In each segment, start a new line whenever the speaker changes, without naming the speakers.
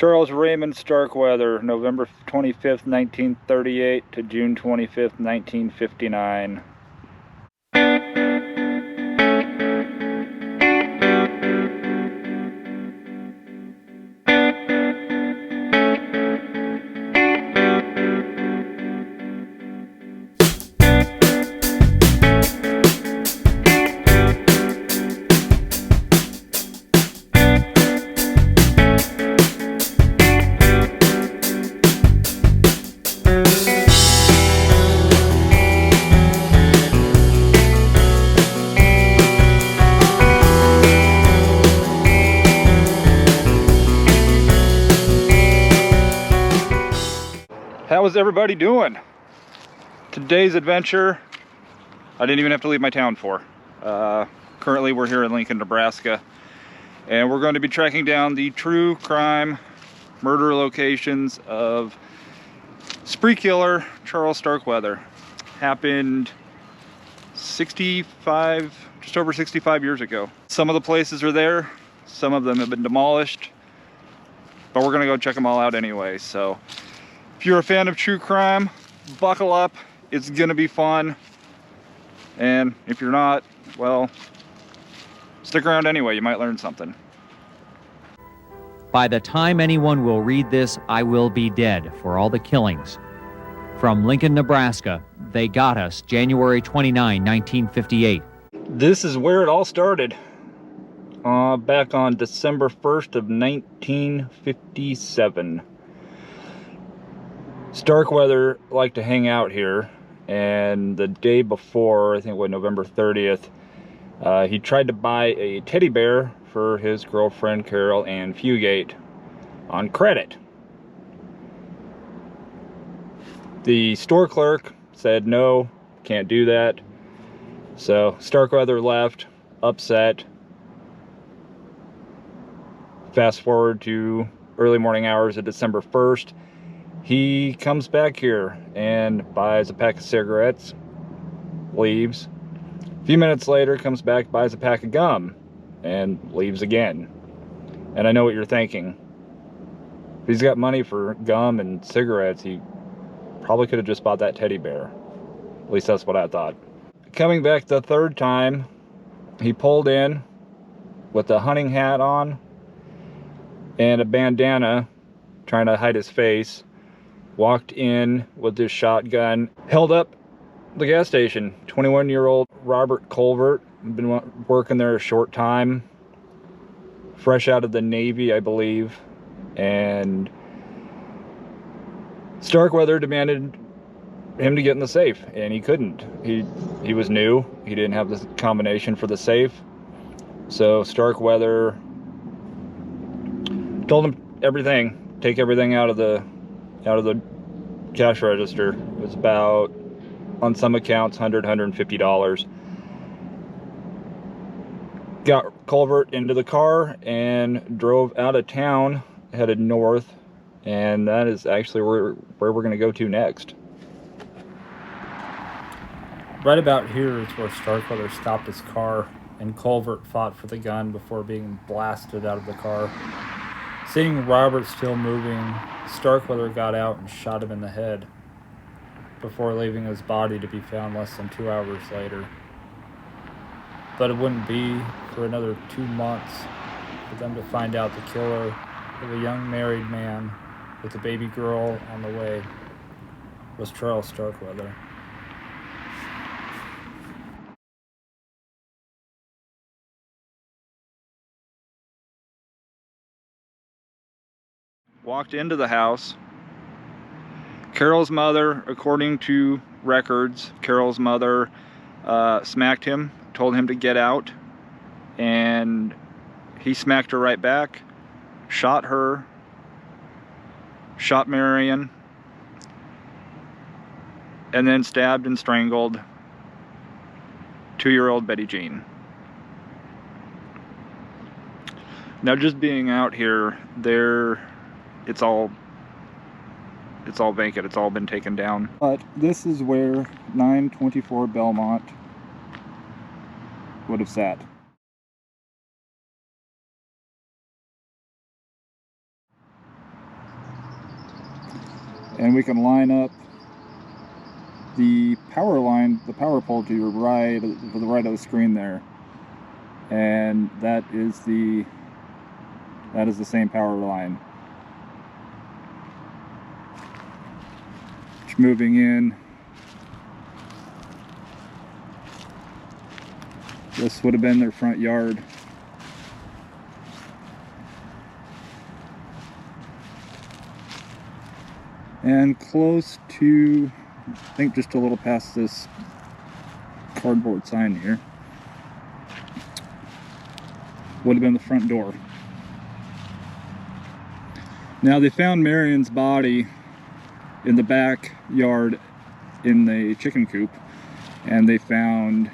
Charles Raymond Starkweather, November 25th, 1938 to June 25th, 1959. How is everybody doing? Today's adventure, I didn't even have to leave my town for. Currently we're here in Lincoln, Nebraska, and we're going to be tracking down the true crime murder locations of spree killer Charles Starkweather. Happened just over 65 years ago. Some of the places are there, some of them have been demolished, but we're gonna go check them all out anyway. So if you're a fan of true crime, buckle up, it's gonna be fun. And if you're not, well, stick around anyway, you might learn something.
By the time anyone will read this, I will be dead for all the killings. From Lincoln, Nebraska, they got us January 29, 1958.
This is where it all started. Back on December 1st of 1957. Starkweather liked to hang out here, and the day before, I think it was November 30th, he tried to buy a teddy bear for his girlfriend Caril and Fugate on credit. The store clerk said no, can't do that. So Starkweather left, upset. Fast forward to early morning hours of December 1st. He comes back here and buys a pack of cigarettes, leaves. A few minutes later, comes back, buys a pack of gum, and leaves again. And I know what you're thinking. If he's got money for gum and cigarettes, he probably could have just bought that teddy bear. At least that's what I thought. Coming back the third time, he pulled in with a hunting hat on and a bandana, trying to hide his face. Walked in with his shotgun, held up the gas station. 21-year-old Robert Culvert, been working there a short time, fresh out of the Navy, I believe, and Starkweather demanded him to get in the safe, and he couldn't. He was new. He didn't have the combination for the safe, so Starkweather told him everything. Take everything out of the cash register. It was about, on some accounts, $150. Got Culvert into the car and drove out of town, headed north, and that is actually where we're going to go to next. Right about here is where Starkweather stopped his car, and Culvert fought for the gun before being blasted out of the car. Seeing Robert still moving, Starkweather got out and shot him in the head before leaving his body to be found less than 2 hours later. But it wouldn't be for another 2 months for them to find out the killer of a young married man with a baby girl on the way was Charles Starkweather. Walked into the house. Caril's mother, according to records, Caril's mother smacked him, told him to get out, and he smacked her right back, shot her, shot Marion, and then stabbed and strangled 2-year-old Betty Jean. Now, just being out here, it's all vacant. It's all been taken down. But this is where 924 Belmont would have sat. And we can line up the power line, the power pole to your right, to the right of the screen there. And that is the same power line. Just moving in. This would have been their front yard. And close to, I think just a little past this cardboard sign here, would have been the front door. Now they found Marion's body in the backyard in the chicken coop, and they found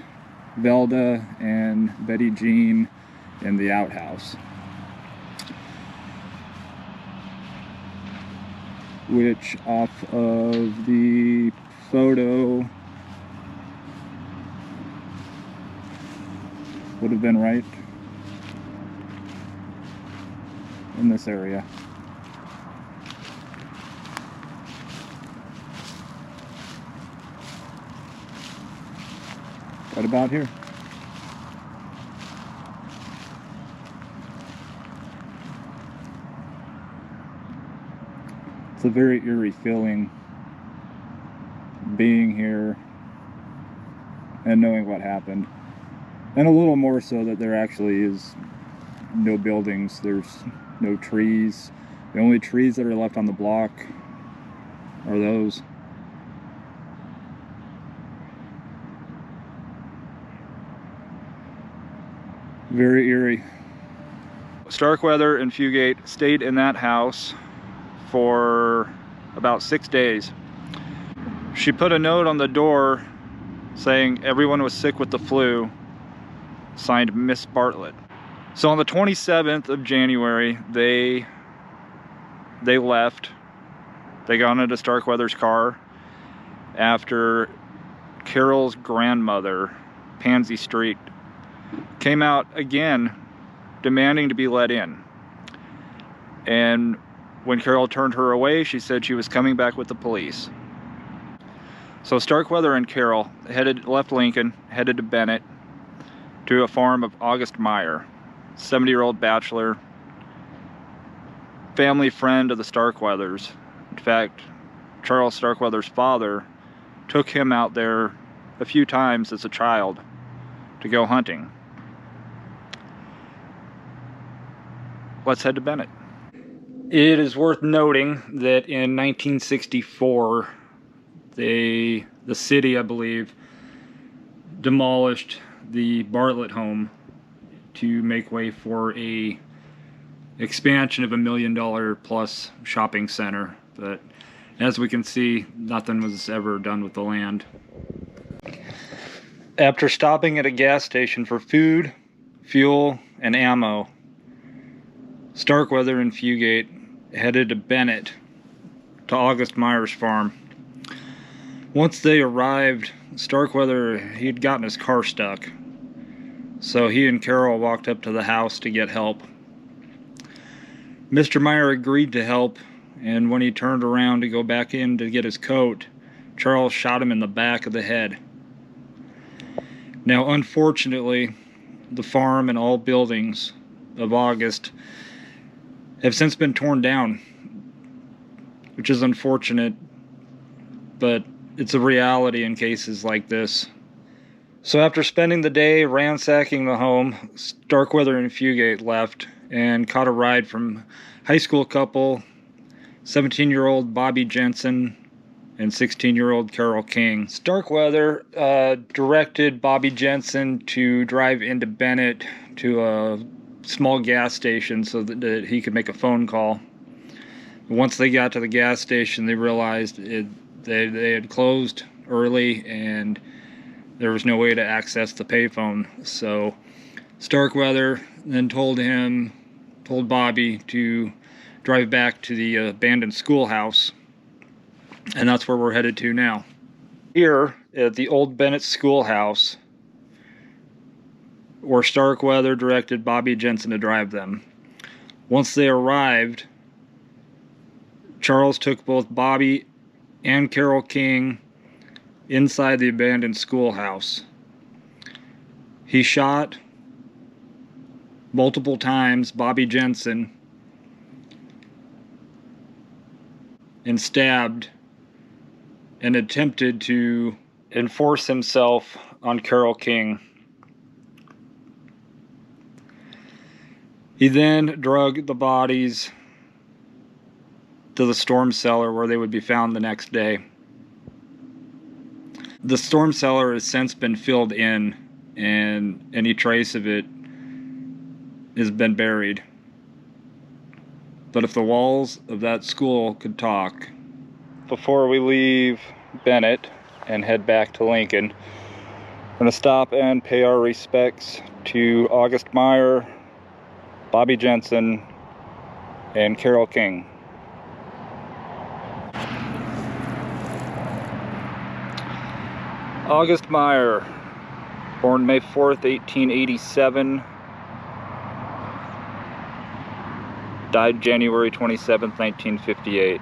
Velda and Betty Jean in the outhouse, which off of the photo would have been right in this area. Right about here. It's a very eerie feeling being here and knowing what happened. And a little more so that there actually is no buildings, there's no trees. The only trees that are left on the block are those. Very eerie. Starkweather and Fugate stayed in that house for about 6 days. She put a note on the door saying everyone was sick with the flu, signed Miss Bartlett. So on the 27th of January, they left. They got into Starkweather's car after Caril's grandmother, Pansy Street, came out again demanding to be let in. And when Caril turned her away, she said she was coming back with the police. So Starkweather and Caril left Lincoln, headed to Bennett, to a farm of August Meyer, 70-year-old bachelor, family friend of the Starkweathers. In fact, Charles Starkweather's father took him out there a few times as a child to go hunting. Let's head to Bennett. It is worth noting that in 1964, the city, I believe, demolished the Bartlett home to make way for a expansion of $1 million plus shopping center. But as we can see, nothing was ever done with the land. After stopping at a gas station for food, fuel, and ammo, Starkweather and Fugate headed to Bennett, to August Meyer's farm. Once they arrived, Starkweather, he'd gotten his car stuck. So he and Caril walked up to the house to get help. Mr. Meyer agreed to help, and when he turned around to go back in to get his coat, Charles shot him in the back of the head. Now, unfortunately, the farm and all buildings of August have since been torn down, which is unfortunate, but it's a reality in cases like this. So after spending the day ransacking the home, Starkweather and Fugate left and caught a ride from high school couple, 17-year-old Bobby Jensen and 16-year-old Caril King. Starkweather directed Bobby Jensen to drive into Bennett to a small gas station so that he could make a phone call. Once they got to the gas station, they realized they had closed early and there was no way to access the payphone. So Starkweather then told Bobby to drive back to the abandoned schoolhouse, and that's where we're headed to now. Here at the old Bennett schoolhouse, where Starkweather directed Bobby Jensen to drive them. Once they arrived, Charles took both Bobby and Caril King inside the abandoned schoolhouse. He shot multiple times Bobby Jensen and stabbed and attempted to enforce himself on Caril King. He then drug the bodies to the storm cellar where they would be found the next day. The storm cellar has since been filled in, and any trace of it has been buried. But if the walls of that school could talk. Before we leave Bennett and head back to Lincoln, we're going to stop and pay our respects to August Meyer, Bobby Jensen, and Caril King. August Meyer, born May 4th, 1887, died January 27th, 1958.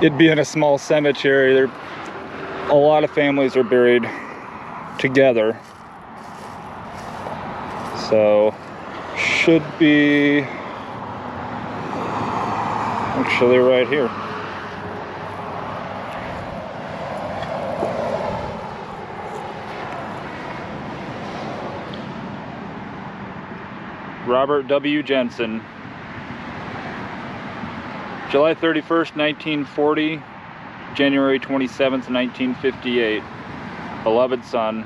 It being a small cemetery, a lot of families are buried together. So, should be actually right here. Robert W. Jensen. July 31st, 1940, January 27th, 1958. Beloved son.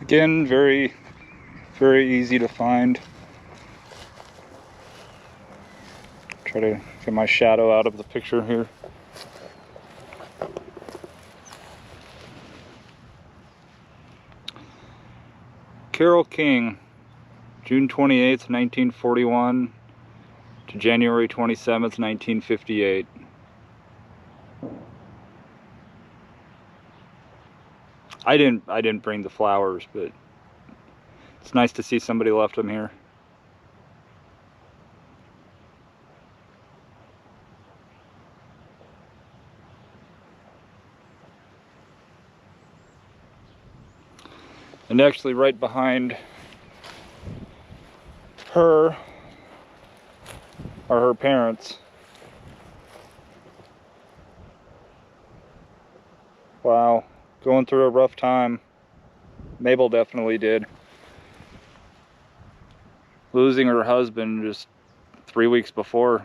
Again, very, very easy to find. Try to get my shadow out of the picture here. Caril King, June 28th, 1941 to January 27th, 1958. I didn't bring the flowers, but it's nice to see somebody left them here. And actually right behind her are her parents. Wow, going through a rough time. Mabel definitely did. Losing her husband just 3 weeks before.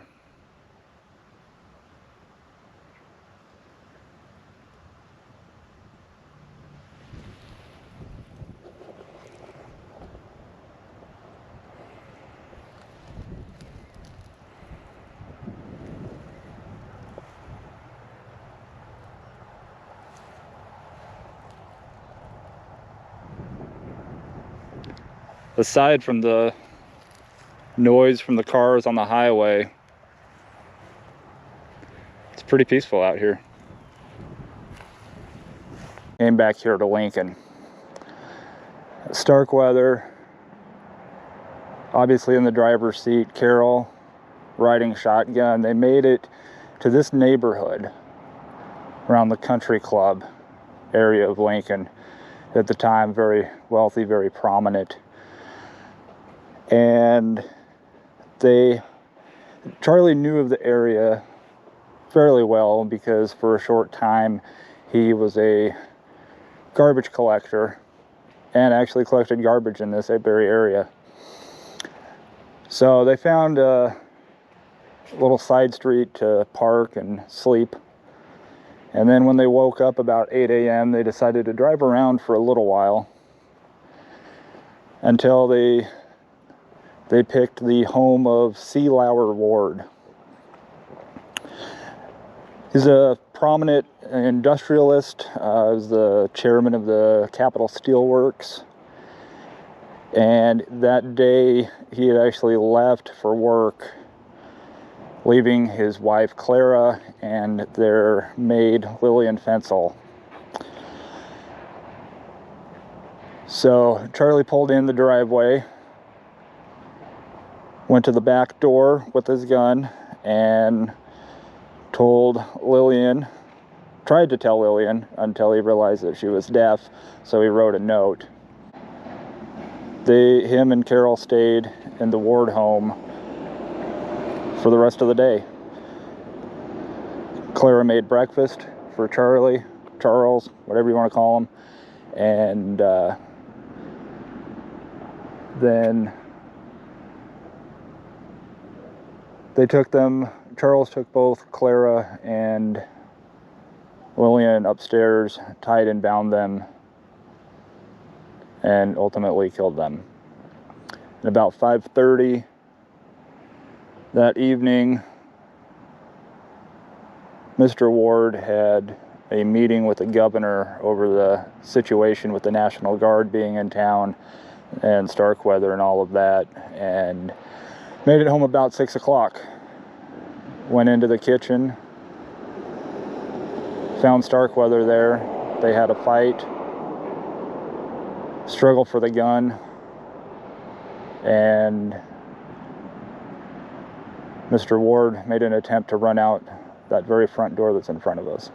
Aside from the noise from the cars on the highway, it's pretty peaceful out here. Came back here to Lincoln. Starkweather, obviously in the driver's seat, Caril riding shotgun. They made it to this neighborhood around the country club area of Lincoln. At the time, very wealthy, very prominent. And Charlie knew of the area fairly well because for a short time he was a garbage collector and actually collected garbage in this very area. So they found a little side street to park and sleep. And then when they woke up about 8 a.m., they decided to drive around for a little while until they picked the home of C. Lauer Ward. He's a prominent industrialist, is the chairman of the Capitol Steelworks. And that day he had actually left for work leaving his wife Clara and their maid Lillian Fensel. So Charlie pulled in the driveway, went to the back door with his gun, and told Lillian, tried to tell Lillian until he realized that she was deaf, so he wrote a note. Him and Caril stayed in the Ward home for the rest of the day. Clara made breakfast for Charles, whatever you want to call him, and then Charles took both Clara and Lillian upstairs, tied and bound them, and ultimately killed them. At about 5:30 that evening, Mr. Ward had a meeting with the governor over the situation with the National Guard being in town and Starkweather and all of that, and made it home about 6 o'clock. Went into the kitchen, found Starkweather there. They had a fight, struggle for the gun, and Mr. Ward made an attempt to run out that very front door that's in front of us.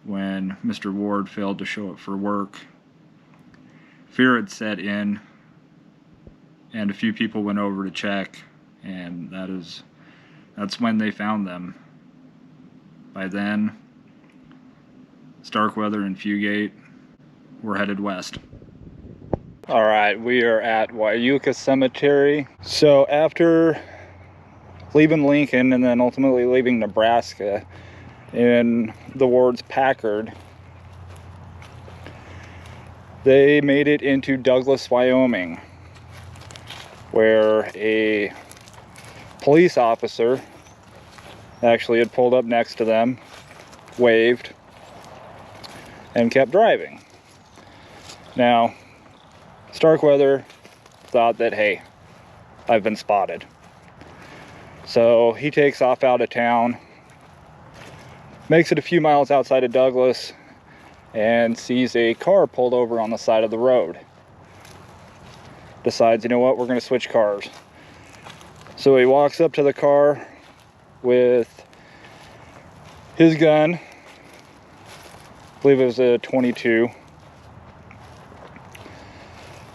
When Mr. Ward failed to show up for work, fear had set in, and a few people went over to check, and that's when they found them. By then, Starkweather and Fugate were headed west. All right, we are at Wyuka Cemetery. So after leaving Lincoln and then ultimately leaving Nebraska in the Ward's Packard, they made it into Douglas, Wyoming, where a police officer actually had pulled up next to them, waved, and kept driving. Now, Starkweather thought that, hey, I've been spotted. So he takes off out of town, makes it a few miles outside of Douglas, and sees a car pulled over on the side of the road. Decides, you know what, we're going to switch cars. So he walks up to the car with his gun, I believe it was a .22,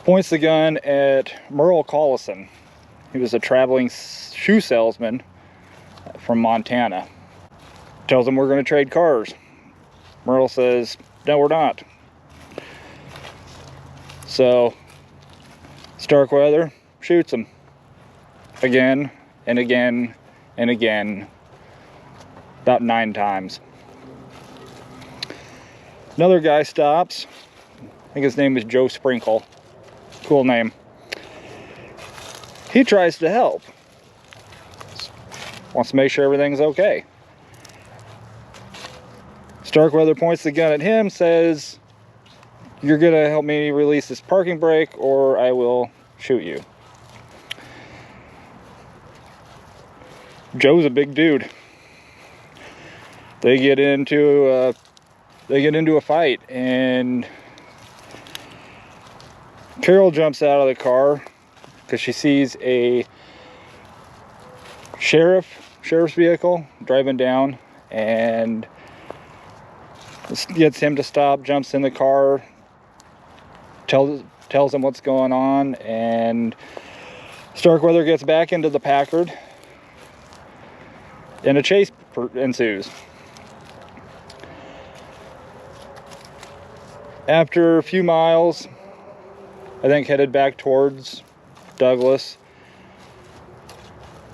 points the gun at Merle Collison. He was a traveling shoe salesman from Montana. Tells him we're going to trade cars. Merle says, no, we're not. So Starkweather shoots him again and again and again, about 9 times. Another guy stops. I think his name is Joe Sprinkle. Cool name. He tries to help. Wants to make sure everything's okay. Starkweather points the gun at him, says, you're gonna help me release this parking brake or I will shoot you. Joe's a big dude. They get into a fight, and Caril jumps out of the car because she sees a sheriff's vehicle driving down, and gets him to stop, jumps in the car, tells him what's going on, and Starkweather gets back into the Packard, and a chase ensues. After a few miles, I think headed back towards Douglas,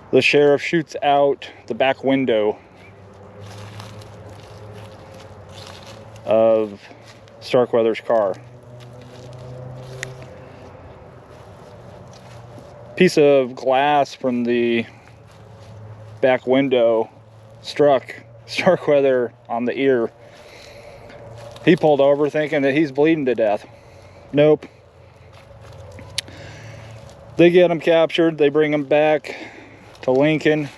the sheriff shoots out the back window of Starkweather's car. Piece of glass from the back window struck Starkweather on the ear. He pulled over thinking that he's bleeding to death. Nope. They get him captured. They bring him back to Lincoln.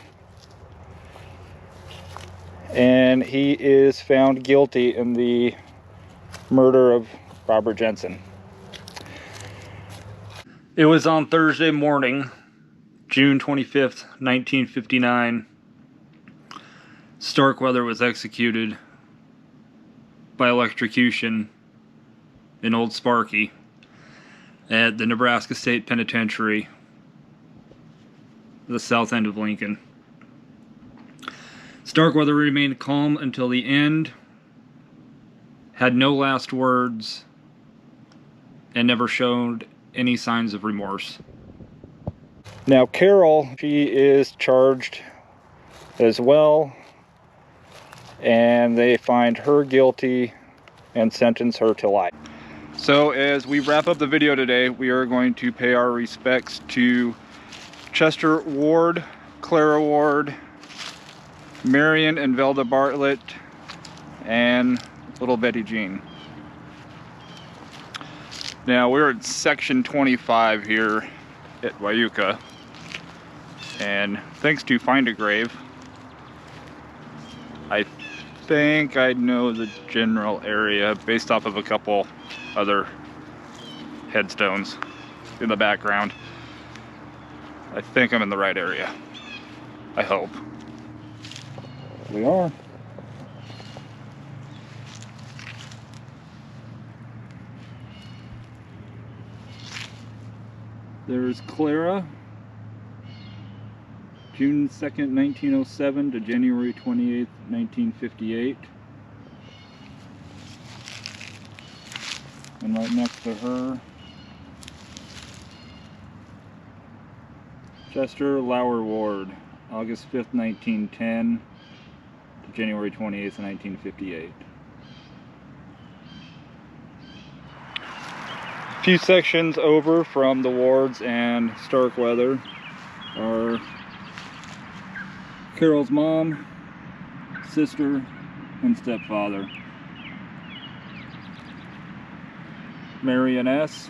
And he is found guilty in the murder of Robert Jensen. It was on Thursday morning, June 25th, 1959. Starkweather was executed by electrocution in Old Sparky at the Nebraska State Penitentiary, the south end of Lincoln. Starkweather remained calm until the end, had no last words, and never showed any signs of remorse. Now Caril, she is charged as well, and they find her guilty and sentence her to life. So as we wrap up the video today, we are going to pay our respects to Chester Ward, Clara Ward, Marion and Velda Bartlett, and little Betty Jean. Now we're at section 25 here at Wyuka, and thanks to Find a Grave, I think I know the general area based off of a couple other headstones in the background. I think I'm in the right area. I hope. We are. There's Clara, June 2nd, 1907 to January 28th, 1958. And right next to her, Chester Lower Ward, August 5th, 1910 to January 28th, 1958. A few sections over from the Wards and Starkweather are Carol's mom, sister, and stepfather. Marion S.,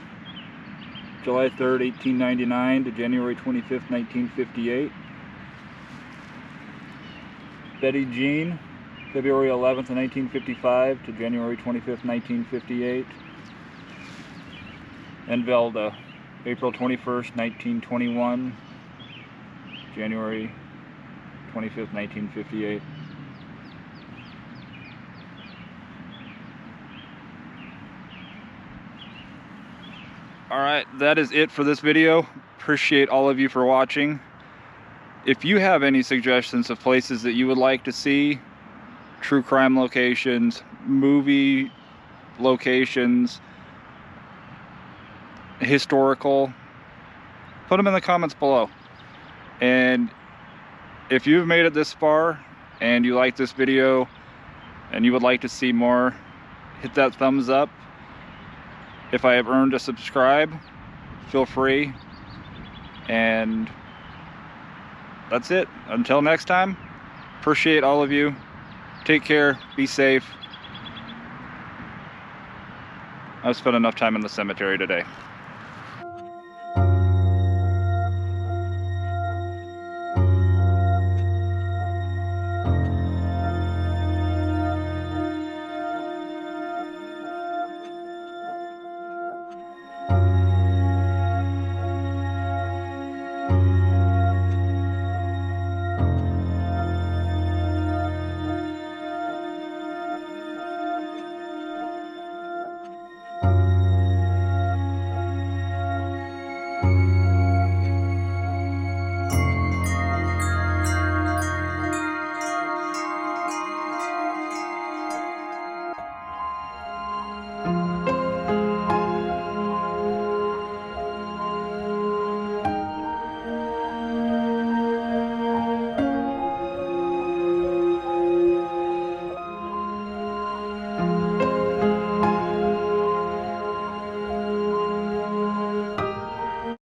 July 3rd, 1899 to January 25th, 1958. Betty Jean, February 11th, 1955 to January 25th, 1958. And Velda, April 21st, 1921, January 25th, 1958. Alright, that is it for this video. Appreciate all of you for watching. If you have any suggestions of places that you would like to see, true crime locations, movie locations, historical, put them in the comments below. And if you've made it this far and you like this video and you would like to see more, hit that thumbs up. If I have earned a subscribe, feel free. And that's it. Until next time, appreciate all of you. Take care, be safe. I've spent enough time in the cemetery today.